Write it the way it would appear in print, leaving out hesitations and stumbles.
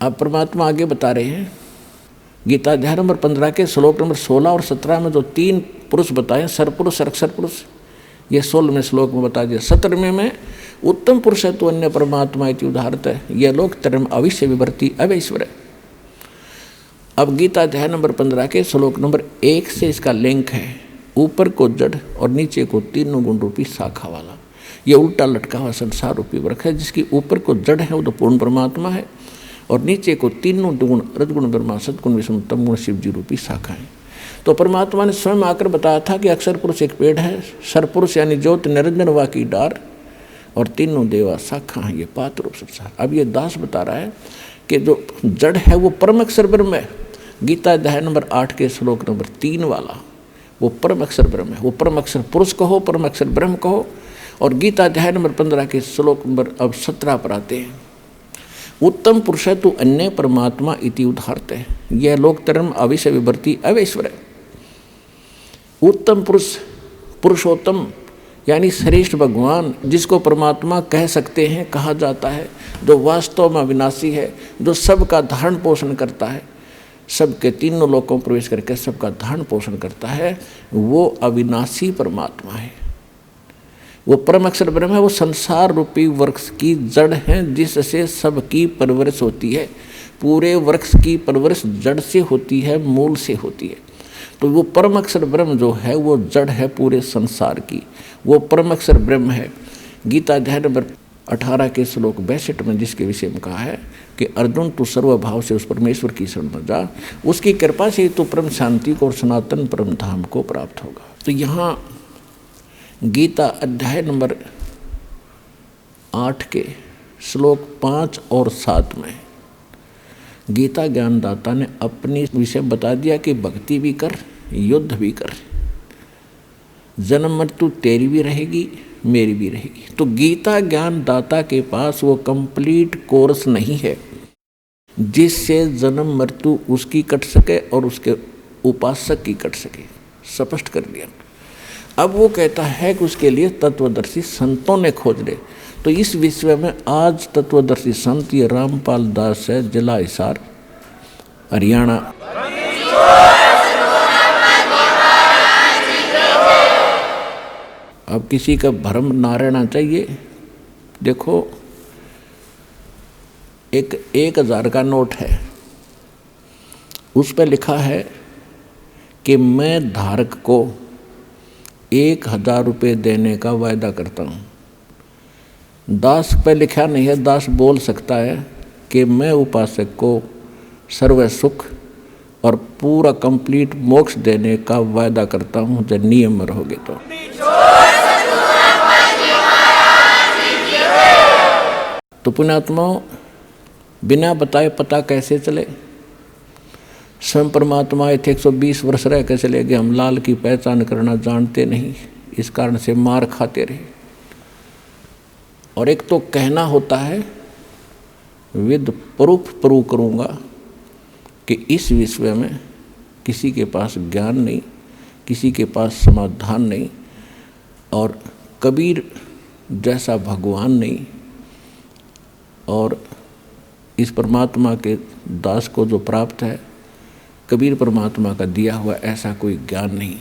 अब परमात्मा आगे बता रहे हैं, गीता अध्याय नंबर 15 के श्लोक नंबर 16 और 17 में जो 3 पुरुष बताए, सरपुरुष, अक्षर पुरुष, ये 16वें श्लोक में बता दिया। 17वें में उत्तम पुरुष है तो अन्य परमात्मा इति उदाहरत है, यह लोक तरम अविश्य विवर्ती अवैश्वर। अब गीता अध्याय नंबर 15 के श्लोक नंबर 1 से इसका लिंक है, ऊपर को जड़ और नीचे को तीनों गुण रूपी शाखा वाला। ये उल्टा लटका हुआ संसार रूपी वृक्ष है, जिसकी ऊपर को जड़ है वो तो पूर्ण परमात्मा है, और नीचे को तीनों गुण, रजगुण ब्रह्मा, सदगुण विष्णु, तम गुण शिव जी रूपी शाखा है। तो परमात्मा ने स्वयं आकर बताया था कि अक्षर पुरुष एक पेड़ है, सरपुरुष यानी ज्योत निरंजन वा की डार, और तीनों देवा शाखा है, ये पात्र रूप संसार। अब ये दास बता रहा है कि जो जड़ है वो परम अक्षर ब्रह्म है। गीता अध्याय नंबर 8 के श्लोक नंबर 3 वाला वो परम अक्षर ब्रह्म है, वो परम अक्षर पुरुष कहो, परम अक्षर ब्रह्म कहो। और गीता अध्याय नंबर 15 के श्लोक नंबर अब 17 पर आते हैं, उत्तम पुरुष है तो अन्य परमात्मा इति उदाहरत है, यह लोक तरम अविश्य विवर्ती अवैश्वर। उत्तम पुरुष, पुरुषोत्तम यानी श्रेष्ठ भगवान, जिसको परमात्मा कह सकते हैं, कहा जाता है, जो वास्तव में अविनाशी है, जो सबका धारण पोषण करता है, सबके तीनों लोकों में प्रवेश करके सबका धारण पोषण करता है, वो अविनाशी परमात्मा है, वो परम अक्षर ब्रह्म है। वो संसार रूपी वृक्ष की जड़ है, जिससे सबकी परवरिश होती है। पूरे वृक्ष की परवरिश जड़ से होती है, मूल से होती है। तो वो परम अक्षर ब्रह्म जो है वो जड़ है पूरे संसार की, वो परम अक्षर ब्रह्म है। गीता अध्याय नंबर 18 के श्लोक 62 में जिसके विषय में कहा है कि अर्जुन तू सर्वभाव से उस परमेश्वर की शरण में जा, उसकी कृपा से तो परम शांति को और सनातन परम धाम को प्राप्त होगा। तो यहाँ गीता अध्याय नंबर 8 के श्लोक 5 और 7 में गीता ज्ञानदाता ने अपनी विषय बता दिया कि भक्ति भी कर, युद्ध भी कर, जन्म मृत्यु तेरी भी रहेगी, मेरी भी रहेगी। तो गीता ज्ञानदाता के पास वो कंप्लीट कोर्स नहीं है जिससे जन्म मृत्यु उसकी कट सके और उसके उपासक की कट सके, स्पष्ट कर दिया। अब वो कहता है कि उसके लिए तत्वदर्शी संतों ने खोज ले। तो इस विषय में आज तत्वदर्शी संत ये रामपाल दास है, जिला हिसार, हरियाणा। अब किसी का भ्रम ना रहना चाहिए। देखो, एक 1000 का नोट है, उस पर लिखा है कि मैं धारक को 1000 रुपये देने का वायदा करता हूँ। दास पे लिखा नहीं है, दास बोल सकता है कि मैं उपासक को सर्व सुख और पूरा कंप्लीट मोक्ष देने का वायदा करता हूँ जब नियम में रहोगे तो पुण्यात्माओं, बिना बताए पता कैसे चले? स्वयं परमात्मा आए थे, 120 वर्ष रह के चले गए, हम लाल की पहचान करना जानते नहीं, इस कारण से मार खाते रहे। और एक तो कहना होता है, विद प्रूफ प्रूव करूँगा कि इस विषय में किसी के पास ज्ञान नहीं, किसी के पास समाधान नहीं, और कबीर जैसा भगवान नहीं, और इस परमात्मा के दास को जो प्राप्त है, कबीर परमात्मा का दिया हुआ ऐसा कोई ज्ञान नहीं।